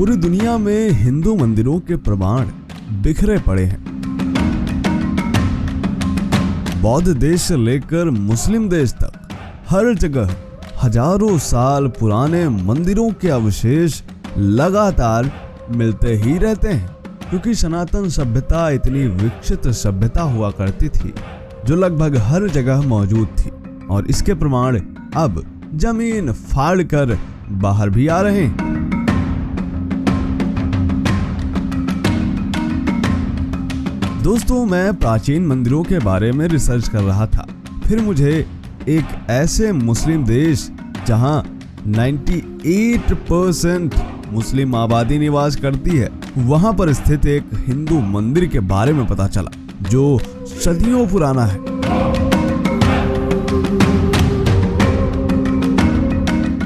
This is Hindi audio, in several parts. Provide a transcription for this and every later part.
पूरी दुनिया में हिंदू मंदिरों के प्रमाण बिखरे पड़े हैं। बौद्ध देश से लेकर मुस्लिम देश तक हर जगह हजारों साल पुराने मंदिरों के अवशेष लगातार मिलते ही रहते हैं, क्योंकि सनातन सभ्यता इतनी विकसित सभ्यता हुआ करती थी जो लगभग हर जगह मौजूद थी, और इसके प्रमाण अब जमीन फाड़ कर बाहर भी आ रहे हैं। दोस्तों, मैं प्राचीन मंदिरों के बारे में रिसर्च कर रहा था। फिर मुझे एक ऐसे मुस्लिम देश जहां 98% मुस्लिम आबादी निवास करती है, वहां पर स्थित एक हिंदू मंदिर के बारे में पता चला जो सदियों पुराना है।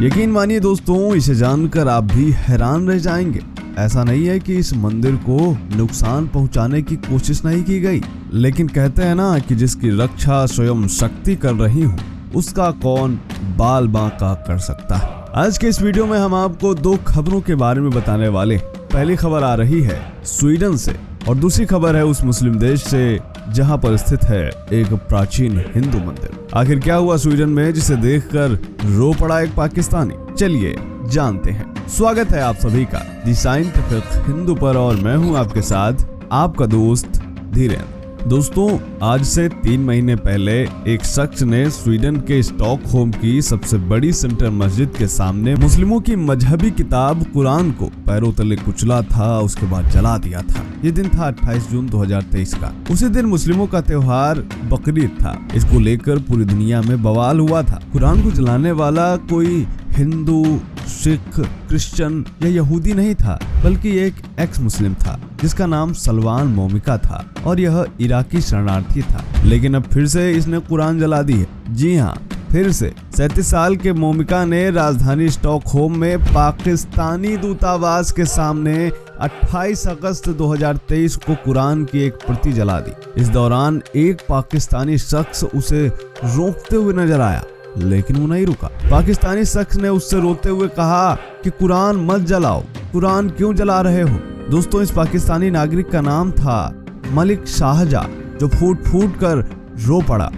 यकीन मानिए दोस्तों, इसे जानकर आप भी हैरान रह जाएंगे। ऐसा नहीं है कि इस मंदिर को नुकसान पहुंचाने की कोशिश नहीं की गई, लेकिन कहते हैं ना कि जिसकी रक्षा स्वयं शक्ति कर रही हो, उसका कौन बाल बांका कर सकता है। आज के इस वीडियो में हम आपको दो खबरों के बारे में बताने वाले। पहली खबर आ रही है स्वीडन से और दूसरी खबर है उस मुस्लिम देश से जहां पर स्थित है एक प्राचीन हिंदू मंदिर। आखिर क्या हुआ स्वीडन में जिसे देखकर रो पड़ा एक पाकिस्तानी? चलिए जानते हैं। स्वागत है आप सभी का दी साइंटिफिक हिंदू पर, और मैं हूं आपके साथ आपका दोस्त धीरेन्द्र। दोस्तों, आज से 3 महीने पहले एक शख्स ने स्वीडन के स्टॉकहोम की सबसे बड़ी सेंटर मस्जिद के सामने मुस्लिमों की मजहबी किताब कुरान को पैरों तले कुचला था, उसके बाद जला दिया था। ये दिन था 28 जून 2023 का। उसी दिन मुस्लिमों का त्योहार बकरीद था। इसको लेकर पूरी दुनिया में बवाल हुआ था। कुरान को जलाने वाला कोई हिंदू, सिख, क्रिश्चियन या यहूदी नहीं था, बल्कि एक एक्स मुस्लिम था जिसका नाम सलमान मोमिका था, और यह इराकी शरणार्थी था। लेकिन अब फिर से इसने कुरान जला दी है। जी हाँ, फिर से 37 साल के मोमिका ने राजधानी स्टॉकहोम में पाकिस्तानी दूतावास के सामने 28 अगस्त 2023 को कुरान की एक प्रति जला दी। इस दौरान एक पाकिस्तानी शख्स उसे रोकते हुए नजर आया, लेकिन वो नहीं रुका। पाकिस्तानी शख्स ने उससे रोते हुए कहा कि कुरान मत जलाओ, कुरान क्यों जला रहे हो? दोस्तों, इस पाकिस्तानी नागरिक का नाम था मलिक शाहजहां, जो फूट फूट कर रो पड़ा।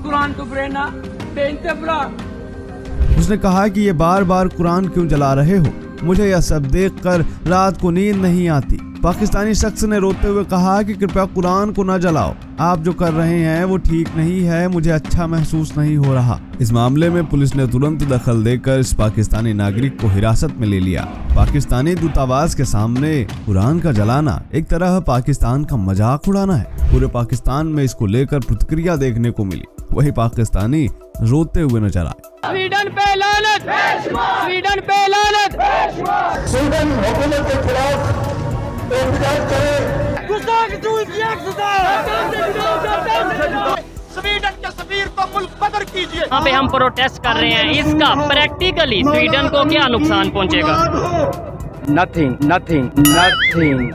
कुरान तो उसने कहा कि ये बार बार कुरान क्यों जला रहे हो? मुझे यह सब देखकर रात को नींद नहीं आती। पाकिस्तानी शख्स ने रोते हुए कहा कि कृपया कुरान को न जलाओ, आप जो कर रहे हैं वो ठीक नहीं है, मुझे अच्छा महसूस नहीं हो रहा। इस मामले में पुलिस ने तुरंत दखल देकर इस पाकिस्तानी नागरिक को हिरासत में ले लिया। पाकिस्तानी दूतावास के सामने कुरान का जलाना एक तरह पाकिस्तान का मजाक उड़ाना है। पूरे पाकिस्तान में इसको लेकर प्रतिक्रिया देखने को मिली। वही पाकिस्तानी रोते हुए नजर आए। स्वीडन पे लानत, स्वीडन पे लानत, स्वीडन हुकूमत के खिलाफ एहतजाज करें। स्वीडन के सफीर को मुल्क बदर कीजिए। यहाँ पे हम प्रोटेस्ट कर रहे हैं, इसका प्रैक्टिकली स्वीडन को क्या नुकसान पहुँचेगा? Nothing, nothing, nothing.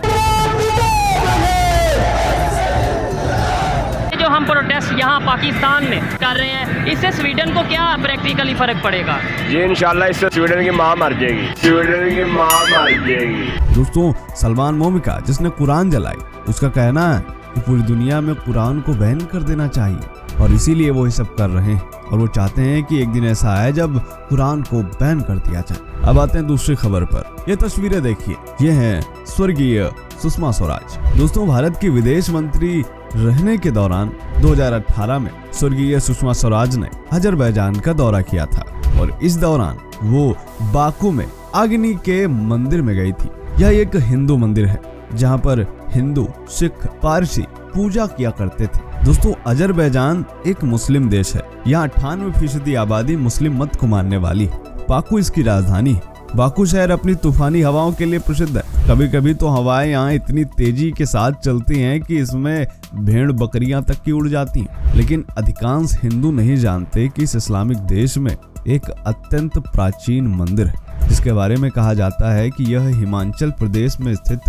जो हम प्रोटेस्ट यहाँ पाकिस्तान में कर रहे हैं, इससे स्वीडन को क्या प्रैक्टिकली फर्क पड़ेगा? ये इंशाल्लाह इससे स्वीडन की माँ मर जाएगी, स्वीडन की माँ मर जाएगी। दोस्तों, सलमान मोमिका जिसने कुरान जलाई, उसका कहना है कि पूरी दुनिया में कुरान को बैन कर देना चाहिए, और इसीलिए वो ये सब कर रहे हैं, और वो चाहते हैं कि एक दिन ऐसा आए जब कुरान को बैन कर दिया जाए। अब आते हैं दूसरी खबर पर। ये तस्वीरें देखिए, ये हैं स्वर्गीय सुषमा स्वराज। दोस्तों, भारत की विदेश मंत्री रहने के दौरान 2018 में स्वर्गीय सुषमा स्वराज ने अजरबैजान का दौरा किया था, और इस दौरान वो बाकू में अग्नि के मंदिर में गई थी। यह एक हिंदू मंदिर है जहां पर हिंदू, सिख, पारसी पूजा किया करते थे। दोस्तों, अजरबैजान एक मुस्लिम देश है। यहाँ 98% आबादी मुस्लिम मत को मानने वाली है। बाकू इसकी राजधानी है। बाकू शहर अपनी तूफानी हवाओं के लिए प्रसिद्ध है। कभी कभी तो हवाएं यहाँ इतनी तेजी के साथ चलती हैं कि इसमें भेड़ बकरियां तक की उड़ जाती हैं। लेकिन अधिकांश हिंदू नहीं जानते कि इस इस्लामिक देश में एक अत्यंत प्राचीन मंदिर है, जिसके बारे में कहा जाता है कि यह हिमाचल प्रदेश में स्थित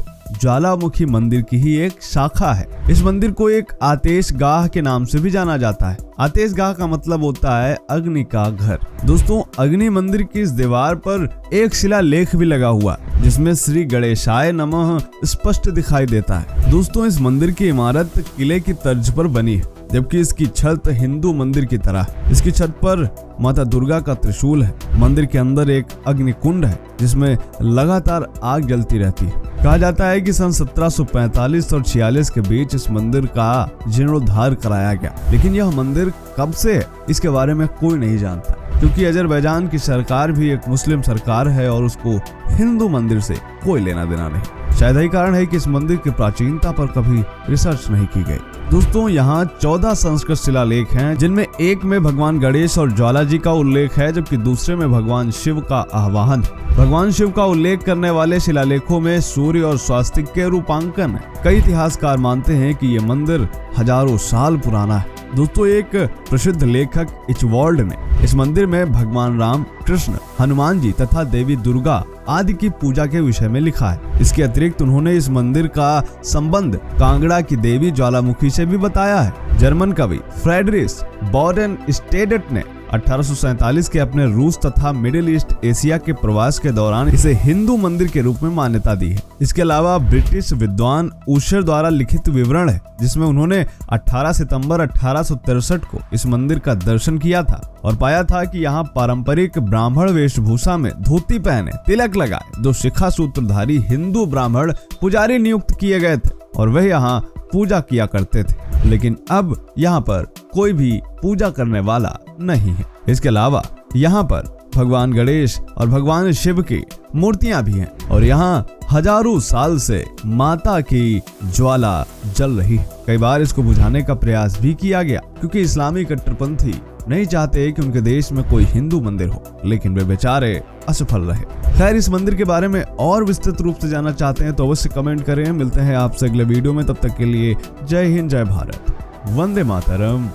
ज्वालामुखी मंदिर की ही एक शाखा है। इस मंदिर को एक आतिशगाह के नाम से भी जाना जाता है। आतिशगाह का मतलब होता है अग्नि का घर। दोस्तों, अग्नि मंदिर की इस दीवार पर एक शिलालेख भी लगा हुआ जिसमें श्री गणेशाय नमः स्पष्ट दिखाई देता है। दोस्तों, इस मंदिर की इमारत किले की तर्ज पर बनी है, जबकि इसकी छत हिंदू मंदिर की तरह। इसकी छत पर माता दुर्गा का त्रिशूल है। मंदिर के अंदर एक अग्निकुंड है जिसमें लगातार आग जलती रहती है। कहा जाता है कि सन 1745 और 46 के बीच इस मंदिर का जीर्णोद्धार कराया गया, लेकिन यह मंदिर कब से है इसके बारे में कोई नहीं जानता, क्योंकि अजरबैजान की सरकार भी एक मुस्लिम सरकार है और उसको हिंदू मंदिर से कोई लेना देना नहीं। शायद यही कारण है कि इस मंदिर की प्राचीनता पर कभी रिसर्च नहीं की गई। दोस्तों, यहाँ 14 संस्कृत शिलालेख हैं, जिनमें एक में भगवान गणेश और ज्वाला जी का उल्लेख है, जबकि दूसरे में भगवान शिव का आह्वान। भगवान शिव का उल्लेख करने वाले शिलालेखों में सूर्य और स्वास्तिक के रूपांकन है। कई इतिहासकार मानते हैं कि ये मंदिर हजारों साल पुराना है। दोस्तों, एक प्रसिद्ध लेखक इचवॉल्ड ने इस मंदिर में भगवान राम, कृष्ण, हनुमान जी तथा देवी दुर्गा आदि की पूजा के विषय में लिखा है। इसके अतिरिक्त उन्होंने इस मंदिर का संबंध कांगड़ा की देवी ज्वालामुखी से भी बताया है। जर्मन कवि फ्रेडरिश बोडेनस्टेडट ने 1847 के अपने रूस तथा मिडिल ईस्ट एशिया के प्रवास के दौरान इसे हिंदू मंदिर के रूप में मान्यता दी है। इसके अलावा ब्रिटिश विद्वान ऊशर द्वारा लिखित विवरण है, जिसमें उन्होंने 18 सितंबर 1863 को इस मंदिर का दर्शन किया था और पाया था कि यहाँ पारंपरिक ब्राह्मण वेशभूषा में धोती पहने, तिलक लगाए, 2 शिखा सूत्रधारी हिंदू ब्राह्मण पुजारी नियुक्त किए गए थे और वह यहाँ पूजा किया करते थे। लेकिन अब यहाँ पर कोई भी पूजा करने वाला नहीं है। इसके अलावा यहाँ पर भगवान गणेश और भगवान शिव की मूर्तियां भी हैं और यहाँ हजारों साल से माता की ज्वाला जल रही है। कई बार इसको बुझाने का प्रयास भी किया गया, क्योंकि इस्लामी कट्टरपंथी नहीं चाहते कि उनके देश में कोई हिंदू मंदिर हो, लेकिन वे बेचारे असफल रहे। खैर, इस मंदिर के बारे में और विस्तृत रूप से जानना चाहते हैं तो अवश्य कमेंट करें। मिलते हैं आपसे अगले वीडियो में, तब तक के लिए जय हिंद, जय भारत, वंदे मातरम।